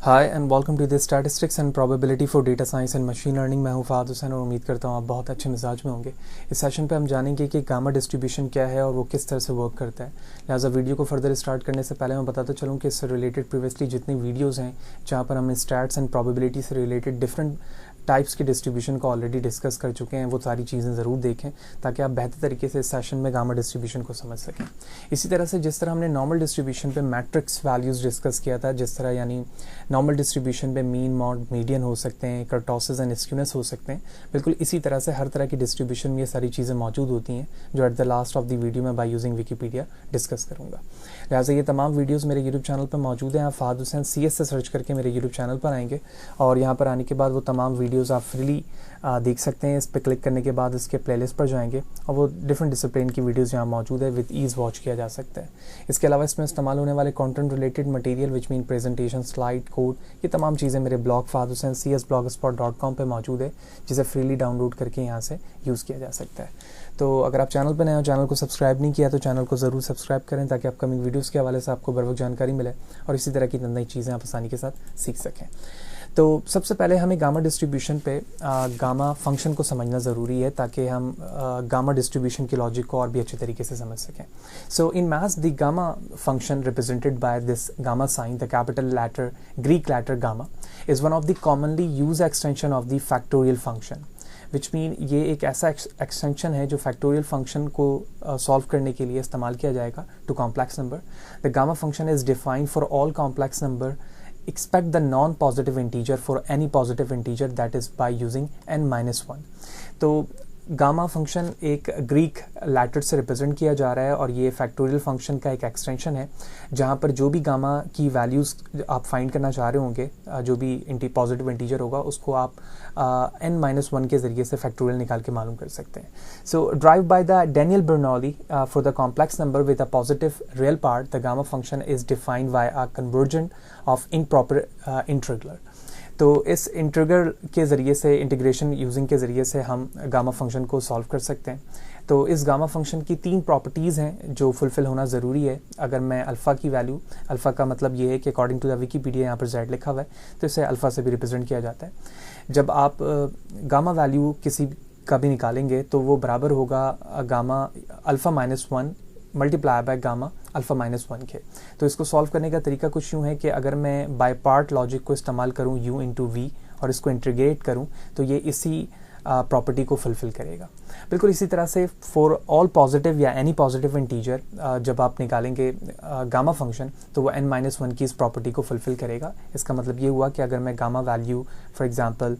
Hi and welcome to the statistics and probability for data science and machine learning. मैं हूं फ़ाद हुसैन और उम्मीद करता हूं आप बहुत अच्छे मिजाज में होंगे। इस सेशन पे हम जानेंगे कि गामा डिस्ट्रीब्यूशन क्या है और वो किस तरह से वर्क करता है। लिहाजा वीडियो को फर्दर स्टार्ट करने से पहले मैं बताता चलूँ कि इससे रिलेटेड प्रीवियसली जितनी वीडियोज़ हैं जहाँ पर हम स्टैट्स एंड प्रोबेबिलिटी से रिलेटेड डिफरेंट टाइप्स की डिस्ट्रीब्यूशन को ऑलरेडी डिस्कस कर चुके हैं, वो सारी चीज़ें ज़रूर देखें ताकि आप बेहतर तरीके से इस सेशन में गामा डिस्ट्रीब्यूशन को समझ सकें। इसी तरह से जिस तरह हमने नॉर्मल डिस्ट्रीब्यूशन पे मैट्रिक्स वैल्यूज़ डिस्कस किया था, जिस तरह यानी नॉर्मल डिस्ट्रीब्यूशन पे मीन, मॉड, मीडियन हो सकते हैं, कर्टोसिस एंड स्क्यूनेस हो सकते हैं, बिल्कुल इसी तरह से हर तरह की डिस्ट्रीब्यूशन में ये सारी चीज़ें मौजूद होती हैं जो at the last of the video में बाय यूजिंग विकीपीडिया डिस्कस करूँगा। लिहाजा ये तमाम वीडियोज़ मेरे यूट्यूब चैनल पर मौजूद हैं। आप फ़ाद हुसैन CS से सर्च करके मेरे यूट्यूब चैनल पर आएंगे और यहाँ पर आने के बाद वो तमाम वीडियोज़ आप फ्रीली देख सकते हैं। इस पर क्लिक करने के बाद इसके प्लेलिस्ट पर जाएंगे और वो डिफरेंट डिसिप्लिन की वीडियोज़ यहाँ मौजूद है, विद ईज़ वॉच किया जा सकता है। इसके अलावा इसमें इस्तेमाल होने वाले content related material which mean presentation, slide, code, ये तमाम चीज़ें मेरे ब्लॉग फ़ाद हुसैन CS blogspot.com पे मौजूद है, जिसे फ्रीली डाउनलोड करके यहाँ से यूज़ किया जा सकता है। तो अगर आप चैनल पर नए हो, चैनल को सब्सक्राइब नहीं किया तो चैनल को ज़रूर सब्सक्राइब करें ताकि अपकमिंग वीडियोज़ के हवाले से आपको बर वक्त जानकारी मिले और इसी तरह की नई चीज़ें आप आसानी के साथ सीख सकें। तो सबसे पहले हमें गामा डिस्ट्रीब्यूशन पे गामा फंक्शन को समझना ज़रूरी है ताकि हम गामा डिस्ट्रीब्यूशन की लॉजिक को और भी अच्छे तरीके से समझ सकें। So in maths the gamma function represented by this gamma sign, the capital letter Greek letter gamma, is one of the commonly use extension of the factorial function, which mean ये एक ऐसा एक्सटेंशन है जो factorial function को solve करने के लिए इस्तेमाल किया जाएगा to complex number. The gamma function is defined for all complex number expect the non-positive integer for any positive integer that is by using n-1। तो गामा फंक्शन एक ग्रीक लैटर से रिप्रेजेंट किया जा रहा है और ये फैक्टोरियल फंक्शन का एक एक्सटेंशन है जहाँ पर जो भी गामा की वैल्यूज़ आप फाइंड करना चाह रहे होंगे, जो भी पॉजिटिव इंटीजर होगा उसको आप n-1 के ज़रिए से फैक्टोरियल निकाल के मालूम कर सकते हैं। So drive by the Daniel Bernoulli for the complex number with a positive real part, the gamma function is defined by a convergent of improper integral. तो इस इंटीग्रल के ज़रिए से, इंटीग्रेशन यूजिंग के ज़रिए से हम गामा फंक्शन को सॉल्व कर सकते हैं। तो इस गामा फंक्शन की 3 प्रॉपर्टीज़ हैं जो फुलफ़िल होना ज़रूरी है। अगर मैं अल्फ़ा की वैल्यू, अल्फ़ा का मतलब ये है कि अकॉर्डिंग टू द विकीपीडिया यहाँ पर Z लिखा हुआ है तो इसे अल्फ़ा से भी रिप्रेजेंट किया जाता है। जब आप गामा वैल्यू किसी का भी निकालेंगे तो वो बराबर होगा गामा अल्फ़ा-1 मल्टीप्लाई बाय गामा अल्फ़ा-1 के। तो इसको सॉल्व करने का तरीका कुछ यूँ है कि अगर मैं बाय पार्ट लॉजिक को इस्तेमाल करूँ u इंटू v और इसको इंटीग्रेट करूँ तो ये इसी प्रॉपर्टी को फुलफ़िल करेगा। बिल्कुल इसी तरह से फॉर ऑल पॉजिटिव या एनी पॉजिटिव इंटीजर जब आप निकालेंगे गामा फंक्शन तो वो n-1 की इस प्रॉपर्टी को फुलफ़िल करेगा। इसका मतलब ये हुआ कि अगर मैं गामा वैल्यू फॉर एग्जांपल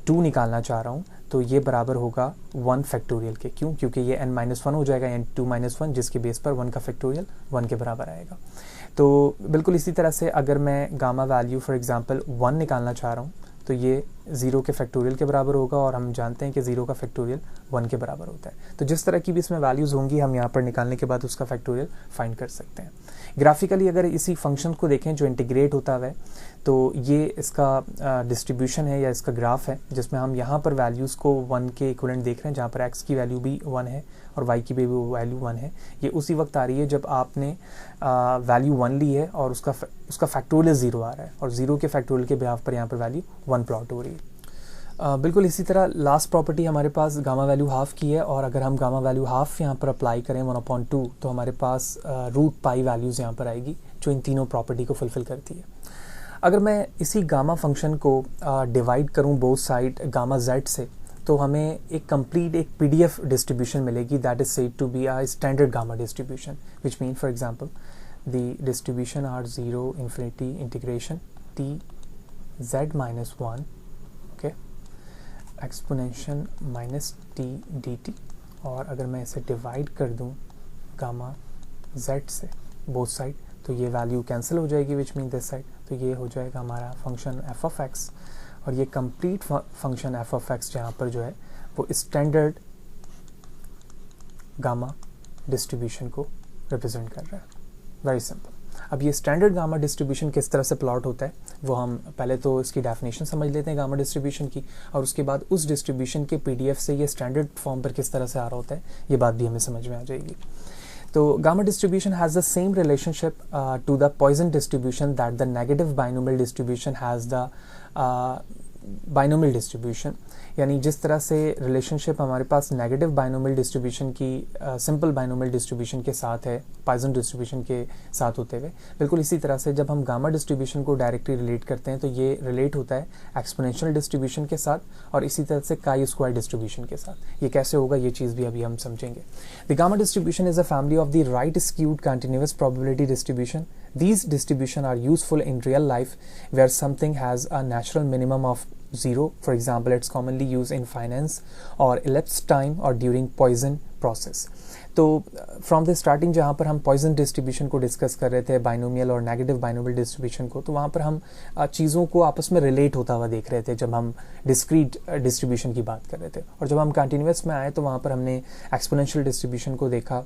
2 निकालना चाह रहा हूँ तो ये बराबर होगा 1 फैक्टोरियल के। क्यों? क्योंकि ये n-1 हो जाएगा, n2-1 जिसके बेस पर 1 का फैक्टोरियल 1 के बराबर आएगा। तो बिल्कुल इसी तरह से अगर मैं गामा वैल्यू फॉर एग्जांपल 1 निकालना चाह रहा हूँ तो ये 0 के फैक्टोरियल के बराबर होगा और हम जानते हैं कि 0 का फैक्टोरियल 1 के बराबर होता है। तो जिस तरह की भी इसमें वैल्यूज़ होंगी हम यहाँ पर निकालने के बाद उसका फैक्टोरियल फाइंड कर सकते हैं। ग्राफिकली अगर इसी फंक्शन को देखें जो इंटीग्रेट होता है तो ये इसका डिस्ट्रीब्यूशन है या इसका ग्राफ है जिसमें हम यहाँ पर वैल्यूज़ को 1 के इक्विवेलेंट देख रहे हैं, जहाँ पर x की वैल्यू भी 1 है और y की भी वैल्यू 1 है। ये उसी वक्त आ रही है जब आपने वैल्यू 1 ली है और उसका फैक्टोरियल 0 आ रहा है और 0 के फैक्टोरियल के बिहाफ पर यहाँ पर वैल्यू 1 प्लॉट हो रही है। बिल्कुल इसी तरह लास्ट प्रॉपर्टी हमारे पास गामा वैल्यू हाफ की है और अगर हम गामा वैल्यू हाफ यहाँ पर अप्लाई करें 1/2 तो हमारे पास √π वैल्यूज़ यहाँ पर आएगी जो इन तीनों प्रॉपर्टी को फुलफ़िल करती है। अगर मैं इसी गामा फंक्शन को डिवाइड करूँ बोथ साइड गामा z से तो हमें एक कंप्लीट एक PDF डिस्ट्रीब्यूशन मिलेगी that is said to be a standard gamma distribution, which mean for example the distribution are 0 infinity integration t z-1 okay exponential -t dt। और अगर मैं इसे डिवाइड कर दूं गामा z से बोथ साइड तो ये वैल्यू कैंसिल हो जाएगी, विच मीन दिस साइड, तो ये हो जाएगा हमारा फंक्शन f(x) और ये कंप्लीट फंक्शन f(x) जहाँ पर जो है वो स्टैंडर्ड गामा डिस्ट्रीब्यूशन को रिप्रेजेंट कर रहा है। Very simple. अब ये स्टैंडर्ड गामा डिस्ट्रीब्यूशन किस तरह से प्लॉट होता है वो हम पहले तो इसकी डेफिनेशन समझ लेते हैं गामा डिस्ट्रीब्यूशन की और उसके बाद उस डिस्ट्रीब्यूशन के PDF से ये स्टैंडर्ड फॉर्म पर किस तरह से आ रहा होता है ये बात भी हमें समझ में आ जाएगी। तो gamma distribution has the same relationship to the Poisson distribution that the negative binomial distribution has the binomial distribution, यानी जिस तरह से रिलेशनशिप हमारे पास नेगेटिव बाइनोमियल डिस्ट्रीब्यूशन की सिंपल बाइनोमियल डिस्ट्रीब्यूशन के साथ है पॉइजन डिस्ट्रीब्यूशन के साथ होते हुए, बिल्कुल इसी तरह से जब हम गामा डिस्ट्रीब्यूशन को डायरेक्टली रिलेट करते हैं तो ये रिलेट होता है एक्सपोनेंशियल डिस्ट्रीब्यूशन के साथ और इसी तरह से काई स्क्वायर डिस्ट्रीब्यूशन के साथ। ये कैसे होगा ये चीज़ भी अभी हम समझेंगे। The gamma distribution is a family of the right skewed continuous probability distribution. These distributions are useful in real life where something has a natural minimum of 0. For example, it's commonly used in finance or elapsed time or during Poisson process. तो from the starting जहाँ पर हम Poisson distribution को discuss कर रहे थे, binomial और negative binomial distribution को, तो वहाँ पर हम चीज़ों को आपस में रिलेट होता हुआ देख रहे थे जब हम डिस्क्रीट डिस्ट्रीब्यूशन की बात कर रहे थे। और जब हम कंटिन्यूअस में आए तो वहाँ पर हमने एक्सपोनेंशियल डिस्ट्रीब्यूशन को देखा,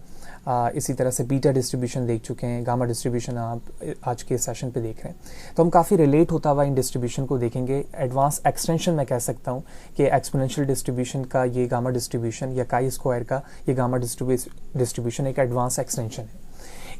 इसी तरह से बीटा डिस्ट्रीब्यूशन देख चुके हैं, गामा डिस्ट्रीब्यूशन आप आज के सेशन पे देख रहे हैं। तो हम काफ़ी रिलेट होता हुआ इन डिस्ट्रीब्यूशन को देखेंगे। एडवांस एक्सटेंशन मैं कह सकता हूँ कि एक्सपोनेंशियल डिस्ट्रीब्यूशन का ये गामा डिस्ट्रीब्यूशन या काई स्क्वायर का ये गामा डिस्ट्रीब्यूशन एक एडवांस एक्सटेंशन है।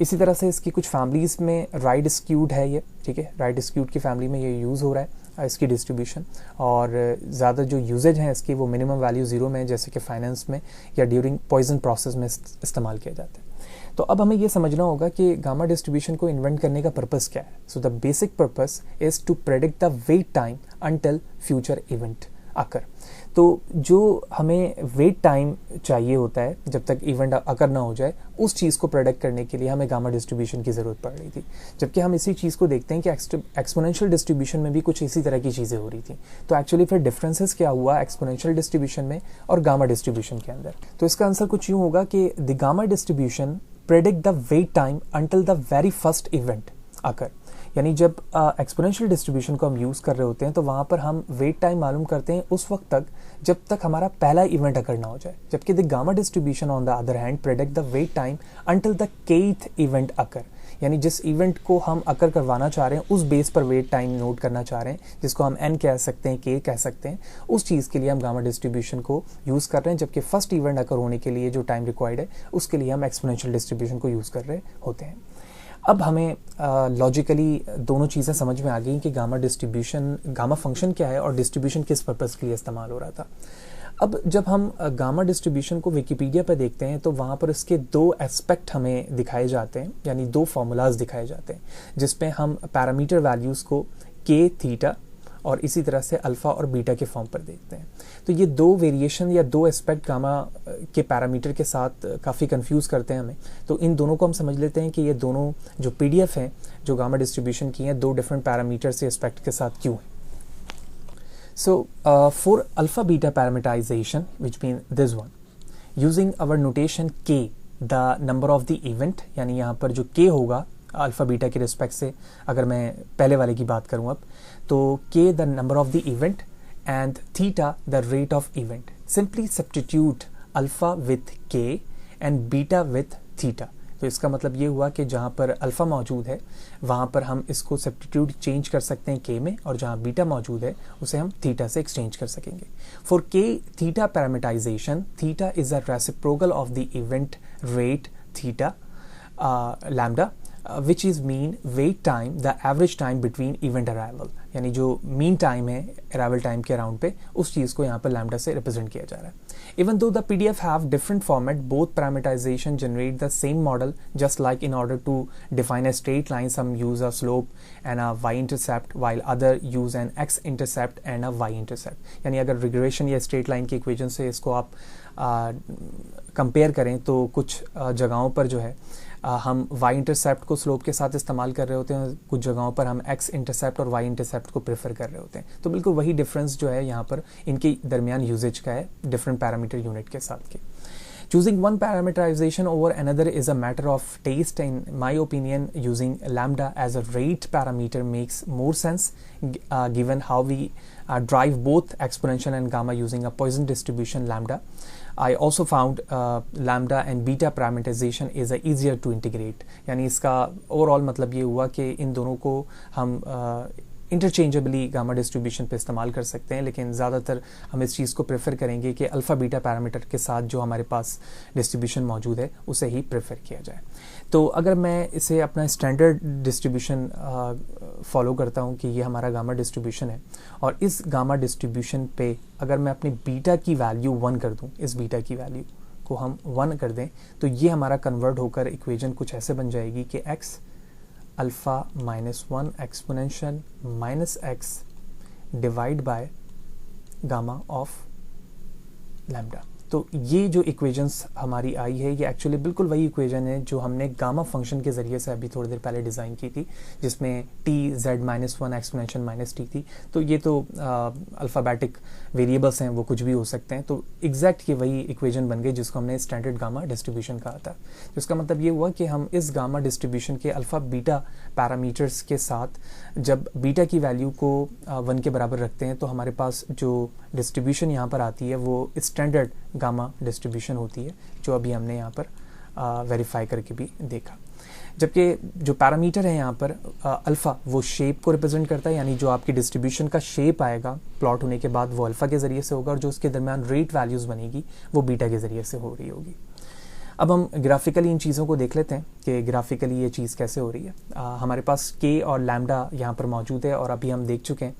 इसी तरह से इसकी कुछ फैमिलीज़ में राइट स्क्यूड है ये, ठीक है, राइट स्क्यूड की फैमिली में ये यूज़ हो रहा है इसकी डिस्ट्रीब्यूशन, और ज़्यादा जो यूजेज हैं इसकी वो मिनिमम वैल्यू 0 में, जैसे कि फाइनेंस में या ड्यूरिंग पॉइजन प्रोसेस में इस्तेमाल किया जाता है। तो अब हमें ये समझना होगा कि गामा डिस्ट्रीब्यूशन को इन्वेंट करने का पर्पस क्या है। So the basic purpose is to predict the wait time until future event occur. तो जो हमें वेट टाइम चाहिए होता है जब तक इवेंट अकर ना हो जाए, उस चीज़ को प्रेडिक्ट करने के लिए हमें गामा डिस्ट्रीब्यूशन की ज़रूरत पड़ रही थी। जबकि हम इसी चीज़ को देखते हैं कि एक्सपोनेंशियल डिस्ट्रीब्यूशन में भी कुछ इसी तरह की चीज़ें हो रही थी। तो एक्चुअली फिर डिफरेंसेस क्या हुआ एक्सपोनेंशियल डिस्ट्रीब्यूशन में और गामा डिस्ट्रीब्यूशन के अंदर? तो इसका आंसर कुछ यूँ होगा कि the gamma distribution predict the wait time until the very first event occur. यानी जब एक्सपोनेंशियल डिस्ट्रीब्यूशन को हम यूज़ कर रहे होते हैं तो वहाँ पर हम वेट टाइम मालूम करते हैं उस वक्त तक जब तक हमारा पहला इवेंट अकर ना हो जाए। जबकि the gamma distribution on the other hand predict the wait time until the kth event occur. यानी जिस इवेंट को हम अकर करवाना चाह रहे हैं उस बेस पर वेट टाइम नोट करना चाह रहे हैं, जिसको हम एन कह सकते हैं, के कह सकते हैं, उस चीज़ के लिए हम गामा डिस्ट्रीब्यूशन को यूज़ कर रहे हैं। जबकि फर्स्ट इवेंट अकर होने के लिए जो टाइम रिक्वायर्ड है उसके लिए हम एक्सपोनेंशियल डिस्ट्रीब्यूशन को यूज़ कर रहे होते हैं। अब हमें लॉजिकली दोनों चीज़ें समझ में आ गई कि गामा डिस्ट्रीब्यूशन, गामा फंक्शन क्या है और डिस्ट्रीब्यूशन किस पर्पज़ के लिए इस्तेमाल हो रहा था। अब जब हम गामा डिस्ट्रीब्यूशन को विकिपीडिया पर देखते हैं तो वहाँ पर इसके 2 एस्पेक्ट हमें दिखाए जाते हैं, यानी 2 फार्मूलाज दिखाए जाते हैं जिसपे हम पैरामीटर वैल्यूज़ को के, थीटा और इसी तरह से अल्फ़ा और बीटा के फॉर्म पर देखते हैं। तो ये 2 वेरिएशन या 2 एस्पेक्ट गामा के पैरामीटर के साथ काफ़ी कंफ्यूज करते हैं हमें। तो इन दोनों को हम समझ लेते हैं कि ये दोनों जो पीडीएफ हैं जो गामा डिस्ट्रीब्यूशन की हैं 2 डिफरेंट पैरामीटर से एस्पेक्ट के साथ क्यों हैं। So for alpha beta parameterization which mean this one using our notation k the number of the event, यानी यहाँ पर जो के होगा अल्फ़ा बीटा के रिस्पेक्ट से, अगर मैं पहले वाले की बात करूँ अब, तो के the number of the event and theta the rate of event. Simply substitute alpha with के एंड बीटा विथ थीटा। तो इसका मतलब ये हुआ कि जहाँ पर अल्फ़ा मौजूद है वहाँ पर हम इसको सब्स्टिट्यूट चेंज कर सकते हैं के में, और जहाँ बीटा मौजूद है उसे हम थीटा से एक्सचेंज कर सकेंगे। फॉर के theta parametrization, theta is a reciprocal of the event rate theta lambda which is mean wait time, the average time between event arrival, यानी जो मीन टाइम है अराइवल टाइम के अराउंड पे, उस चीज़ को यहाँ पर लैम्डा से रिप्रेजेंट किया जा रहा है। Even though the PDF have different format, both parameterization generate the same model, just like in order to define a straight line some use a slope and a y-intercept while other use an x-intercept and a y-intercept। यानी अगर regression या straight line की equation से इसको आप compare करें तो कुछ जगहों पर जो है हम y इंटरसेप्ट को स्लोप के साथ इस्तेमाल कर रहे होते हैं, कुछ जगहों पर हम x इंटरसेप्ट और y इंटरसेप्ट को प्रेफर कर रहे होते हैं। तो बिल्कुल वही डिफरेंस जो है यहाँ पर इनके दरमियान यूजेज का है डिफरेंट पैरामीटर यूनिट के साथ के। Choosing one parameterization over another is a matter of taste. In my opinion, using lambda as a rate parameter makes more sense given how we drive both exponential and gamma using a Poisson distribution lambda. I also found lambda and beta parameterization is easier to integrate. यानी इसका overall मतलब ये हुआ कि इन दोनों को हम interchangeably gamma distribution पे इस्तेमाल कर सकते हैं, लेकिन ज़्यादातर हम इस चीज़ को प्रेफर करेंगे कि अल्फ़ा बीटा पैरामीटर के साथ जो हमारे पास डिस्ट्रीब्यूशन मौजूद है उसे ही प्रेफर किया जाए। तो अगर मैं इसे अपना स्टैंडर्ड डिस्ट्रीब्यूशन फॉलो करता हूँ कि ये हमारा गामा डिस्ट्रीब्यूशन है, और इस गामा डिस्ट्रीब्यूशन पे अगर मैं अपनी बीटा की वैल्यू 1 कर दूँ, इस बीटा की वैल्यू को हम 1 कर दें, तो ये हमारा कन्वर्ट होकर इक्वेशन कुछ ऐसे बन जाएगी कि x alpha -1 exponential -x divide by gamma of lambda. तो ये जो इक्वेशंस हमारी आई है ये एक्चुअली बिल्कुल वही इक्वेशन है जो हमने गामा फंक्शन के ज़रिए से अभी थोड़ी देर पहले डिज़ाइन की थी, जिसमें t(z-1) एक्सपोनेंशियल -t थी। तो ये तो अल्फ़ाबेटिक वेरिएबल्स हैं, वो कुछ भी हो सकते हैं। तो एग्जैक्ट ये वही इक्वेशन बन गई जिसको हमने स्टैंडर्ड गामा डिस्ट्रीब्यूशन कहा था। तो इसका मतलब ये हुआ कि हम इस गामा डिस्ट्रीब्यूशन के अल्फ़ा बीटा पैरामीटर्स के साथ जब बीटा की वैल्यू को 1 के बराबर रखते हैं तो हमारे पास जो डिस्ट्रीब्यूशन यहाँ पर आती है वो स्टैंडर्ड गामा डिस्ट्रीब्यूशन होती है, जो अभी हमने यहाँ पर वेरीफाई करके भी देखा। जबकि जो पैरामीटर है यहाँ पर अल्फ़ा वो शेप को रिप्रेजेंट करता है, यानी जो आपकी डिस्ट्रीब्यूशन का शेप आएगा प्लॉट होने के बाद वो अल्फ़ा के ज़रिए से होगा, और जो उसके दरमियान रेट वैल्यूज़ बनेगी वो बीटा के ज़रिए से हो रही होगी। अब हम ग्राफिकली इन चीज़ों को देख लेते हैं कि ग्राफिकली ये चीज़ कैसे हो रही है। हमारे पास के और लैम्डा यहाँ पर मौजूद है, और अभी हम देख चुके हैं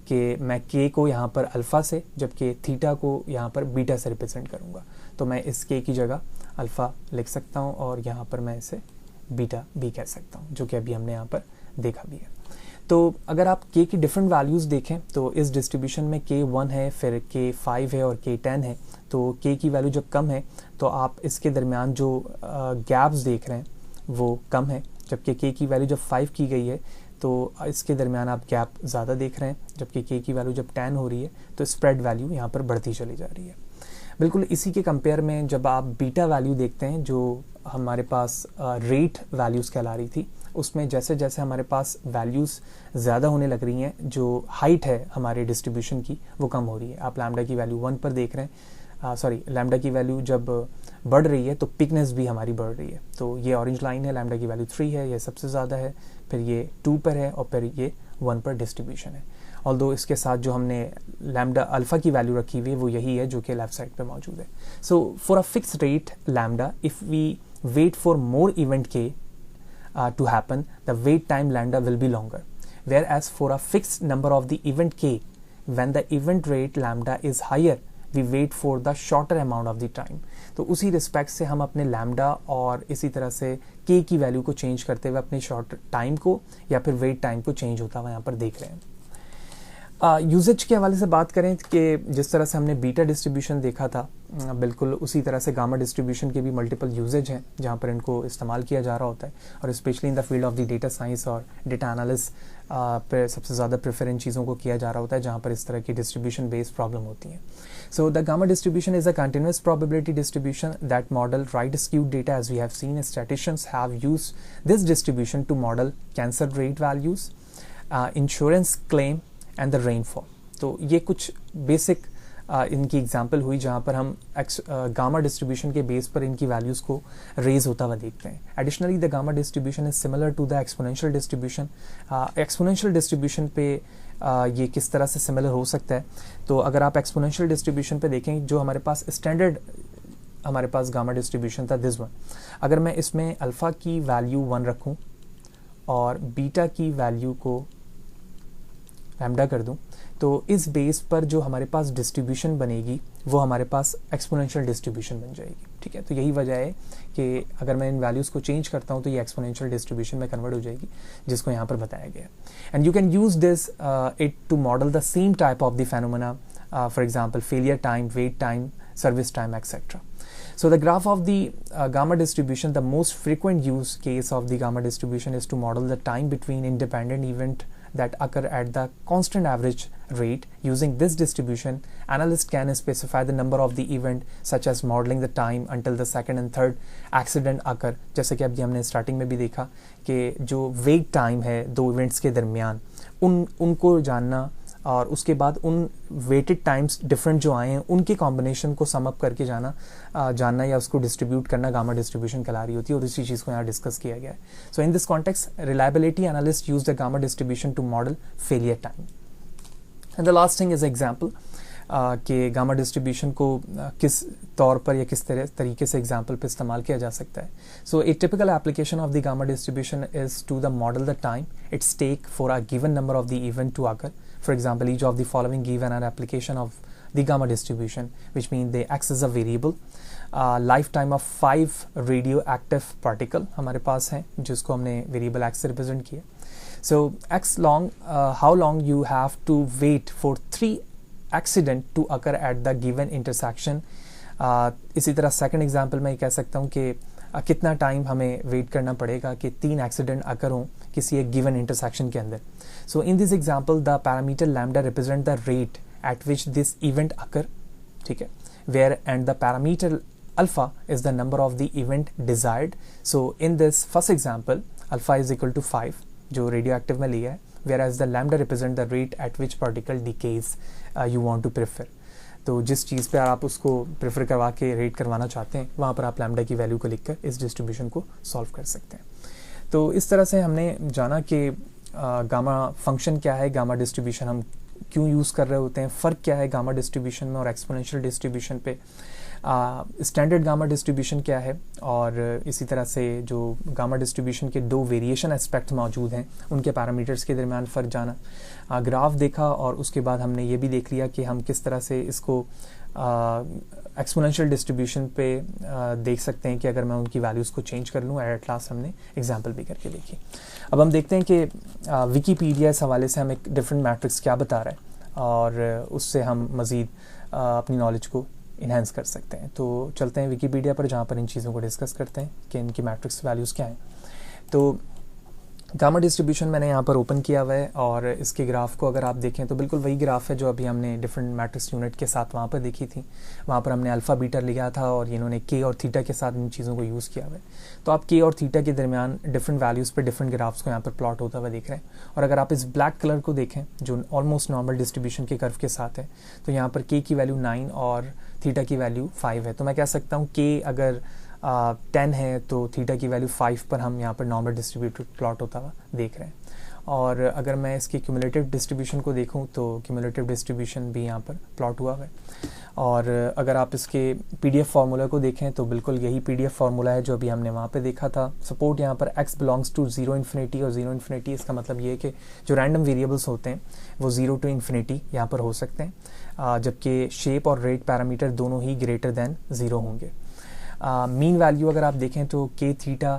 कि मैं के को यहाँ पर अल्फ़ा से, जबकि थीटा को यहाँ पर बीटा से रिप्रेजेंट करूँगा। तो मैं इस के की जगह अल्फ़ा लिख सकता हूँ और यहाँ पर मैं इसे बीटा भी कह सकता हूँ, जो कि अभी हमने यहाँ पर देखा भी है। तो अगर आप के की डिफरेंट वैल्यूज़ देखें तो इस डिस्ट्रीब्यूशन में के 1 है, फिर के 5 है और के 10 है। तो के की वैल्यू जब कम है तो आप इसके दरमियान जो गैप्स देख रहे हैं वो कम है, जबकि के की वैल्यू जब 5 की गई है तो इसके दरमियान आप गैप ज़्यादा देख रहे हैं, जबकि के की वैल्यू जब 10 हो रही है तो स्प्रेड वैल्यू यहाँ पर बढ़ती चली जा रही है। बिल्कुल इसी के कंपेयर में जब आप बीटा वैल्यू देखते हैं जो हमारे पास रेट वैल्यूज़ कहला रही थी, उसमें जैसे जैसे हमारे पास वैल्यूज़ ज़्यादा होने लग रही हैं, जो हाइट है हमारे डिस्ट्रीब्यूशन की वो कम हो रही है। आप लैम्डा की वैल्यू 1 पर देख रहे हैं, लैम्डा की वैल्यू जब बढ़ रही है तो पिकनेस भी हमारी बढ़ रही है। तो ये ऑरेंज लाइन है, लैम्डा की वैल्यू 3 है, ये सबसे ज़्यादा है, फिर ये 2 पर है और फिर ये 1 पर डिस्ट्रीब्यूशन है। ऑल्दो इसके साथ जो हमने लैम्डा अल्फ़ा की वैल्यू रखी हुई है वो यही है जो कि लेफ्ट साइड पे मौजूद है। So for a fix rate lambda, if we wait for more event के to happen, the wait time lambda will be longer, whereas for a fixed number of the event k, when the event rate lambda is higher, we wait for the shorter amount of the time। तो उसी respect से हम अपने lambda और इसी तरह से k की वैल्यू को चेंज करते हुए अपने शॉर्ट टाइम को या फिर वेट टाइम को चेंज होता हुआ यहाँ पर देख रहे हैं। यूजेज के हवाले से बात करें कि जिस तरह से हमने बीटा डिस्ट्रीब्यूशन देखा था, बिल्कुल उसी तरह से गामा डिस्ट्रीब्यूशन के भी मल्टीपल यूजेज हैं जहाँ पर इनको इस्तेमाल किया जा रहा होता है, और specially in the field of the data science और डेटा एनालिसिस पर सबसे ज़्यादा प्रेफर इन चीज़ों को किया जा रहा होता है जहाँ पर इस तरह की डिस्ट्रीब्यूशन बेस्ड प्रॉब्लम होती हैं। So the gamma distribution is a continuous probability distribution that model right skewed data, as we have seen statisticians have used this distribution to model cancer rate values, insurance claim and the rainfall. तो ये कुछ basic इनकी example हुई जहाँ पर हम gamma distribution के base पर इनकी वैल्यूज़ को रेज होता हुआ देखते हैं। Additionally the gamma distribution is similar to the exponential distribution. Exponential distribution पे ये किस तरह से सिमिलर हो सकता है, तो अगर आप एक्सपोनेंशियल डिस्ट्रीब्यूशन पे देखें जो हमारे पास स्टैंडर्ड हमारे पास गामा डिस्ट्रीब्यूशन था दिस वन, अगर मैं इसमें अल्फ़ा की वैल्यू 1 रखूं और बीटा की वैल्यू को लैम्डा कर दूं, तो इस बेस पर जो हमारे पास डिस्ट्रीब्यूशन बनेगी वो हमारे पास एक्सपोनेंशियल डिस्ट्रीब्यूशन बन जाएगी। ठीक है, तो यही वजह है कि अगर मैं इन वैल्यूज़ को चेंज करता हूं तो ये एक्सपोनेंशियल डिस्ट्रीब्यूशन में कन्वर्ट हो जाएगी, जिसको यहाँ पर बताया गया है। And you can use this it to model the same type of the phenomena, for example failure time, wait time, service time, etcetera. So the graph of the gamma distribution, the most frequent use case of the gamma distribution is to model the time between independent event that occur at the constant average rate. Using this distribution, analysts can specify the number of the event, such as modeling the time until the second and third accident occur. जैसे कि अभी हमने starting में भी देखा कि जो wait time है दो इवेंट्स के दरमियान उनको जानना और उसके बाद उन वेटेड टाइम्स डिफरेंट जो आए हैं उनके कॉम्बिनेशन को सम अप करके जानना या उसको डिस्ट्रीब्यूट करना गामा डिस्ट्रीब्यूशन कहला रही होती है, और इसी चीज़ को यहाँ डिस्कस किया गया है. So in this context reliability analyst use the gamma distribution to model failure time. And the last thing is example कि गामा डिस्ट्रीब्यूशन को किस तौर पर या किस तरीके से एग्जाम्पल पे इस्तेमाल किया जा सकता है. So a typical application of the gamma distribution is to the model the time it's take for a given number of the event to occur. For example, each of the following given an application of the gamma distribution, which means they acts as a variable. Lifetime of 5 radioactive particle हमारे पास हैं जिसको हमने variable x से represent किया. So x long, how long you have to wait for 3 accident to occur at the given intersection. इसी तरह second example मैं कह सकता हूँ कि कितना टाइम हमें वेट करना पड़ेगा कि 3 एक्सीडेंट अकर हों किसी एक गिवन इंटरसेक्शन के अंदर. So in this example the parameter lambda represent the rate at which this event occur, ठीक है, where and the parameter alpha is the number of the event desired. So in this first example alpha is equal to 5 जो radioactive में लिया है, whereas the lambda represent the rate at which particle decays you want to prefer. तो जिस चीज़ पे आप उसको prefer करवा के रेट करवाना चाहते हैं वहाँ पर आप लैम्डा की वैल्यू को लिखकर इस डिस्ट्रीब्यूशन को सॉल्व कर सकते हैं. तो इस तरह से हमने जाना कि गामा फंक्शन क्या है, गामा डिस्ट्रीब्यूशन हम क्यों यूज़ कर रहे होते हैं, फ़र्क क्या है गामा डिस्ट्रीब्यूशन में और एक्सपोनेंशियल डिस्ट्रीब्यूशन पे, स्टैंडर्ड गामा डिस्ट्रीब्यूशन क्या है, और इसी तरह से जो गामा डिस्ट्रीब्यूशन के 2 वेरिएशन एस्पेक्ट मौजूद हैं उनके पैरामीटर्स के दरमियान फ़र्क जाना, ग्राफ देखा, और उसके बाद हमने ये भी देख लिया कि हम किस तरह से इसको एक्सपोनेंशियल डिस्ट्रीब्यूशन पे देख सकते हैं कि अगर मैं उनकी वैल्यूज़ को चेंज कर लूँ. एट लास्ट हमने एग्जांपल भी करके देखी. अब हम देखते हैं कि विकीपीडिया इस हवाले से हमें डिफरेंट मैट्रिक्स क्या बता रहा है और उससे हम मज़ीद अपनी नॉलेज को इन्हेंस कर सकते हैं. तो चलते हैं विकीपीडिया पर जहाँ पर इन चीज़ों को डिस्कस करते हैं कि इनकी मैट्रिक्स वैल्यूज़ क्या हैं. तो गामा डिस्ट्रीब्यूशन मैंने यहाँ पर ओपन किया हुआ है और इसके ग्राफ को अगर आप देखें तो बिल्कुल वही ग्राफ है जो अभी हमने डिफरेंट मैट्रिक्स यूनिट के साथ वहाँ पर देखी थी. वहाँ पर हमने अल्फ़ा बीटा लिया था और इन्होंने के और थीटा के साथ इन चीज़ों को यूज़ किया हुआ है. तो आप के और थीटा के दरमियान डिफरेंट वैल्यूज़ पर डिफरेंट ग्राफ्स को यहाँ पर प्लॉट होता हुआ देख रहे हैं. और अगर आप इस ब्लैक कलर को देखें जो ऑलमोस्ट नॉर्मल डिस्ट्रीब्यूशन के कर्व के साथ है, तो यहाँ पर के की वैल्यू 9 और थीटा की वैल्यू 5 है. तो मैं कह सकता हूँ के अगर 10 है तो थीटा की वैल्यू 5 पर हम यहाँ पर नॉर्मल डिस्ट्रीब्यूटेड प्लॉट होता हुआ देख रहे हैं. और अगर मैं इसकी क्यूमुलेटिव डिस्ट्रीब्यूशन को देखूँ तो क्यूमुलेटिव डिस्ट्रीब्यूशन भी यहाँ पर प्लॉट हुआ है. और अगर आप इसके पीडीएफ फार्मूला को देखें तो बिल्कुल यही पीडीएफ फार्मूला है जो अभी हमने वहाँ पे देखा था. सपोर्ट यहाँ पर x बिलोंग्स टू 0 इन्फिनिटी और 0 इन्फिनिटी, इसका मतलब ये है कि जो रैंडम वेरिएबल्स होते हैं वो 0 टू इन्फिनिटी यहाँ पर हो सकते हैं, जबकि शेप और रेट पैरामीटर दोनों ही ग्रेटर दैन 0 होंगे. मीन वैल्यू अगर आप देखें तो के theta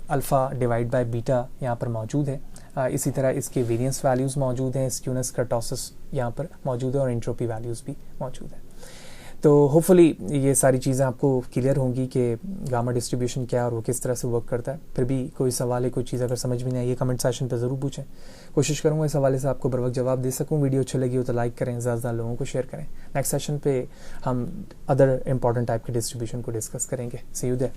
alpha divide by beta यहाँ पर मौजूद है. इसी तरह इसके वेरिएंस वैल्यूज़ मौजूद हैं, स्क्यूनेस कर्टोसिस यहाँ पर मौजूद है और एंट्रोपी वैल्यूज़ भी मौजूद है. तो होपफुली ये सारी चीज़ें आपको क्लियर होंगी कि गामा डिस्ट्रीब्यूशन क्या है और वो किस तरह से वर्क करता है. फिर भी कोई सवाल है, कोई चीज़ अगर समझ में नहीं आई, ये कमेंट सेक्शन पर ज़रूर पूछें. कोशिश करूँगा इस हवाले से आपको बर वक्त जवाब दे सकूँ. वीडियो अच्छी लगी हो तो लाइक करें, ज़्यादा लोगों को शेयर करें. नेक्स्ट सेशन पे हम अदर इंपॉर्टेंट टाइप के डिस्ट्रीब्यूशन को डिस्कस करेंगे. सी यू देयर.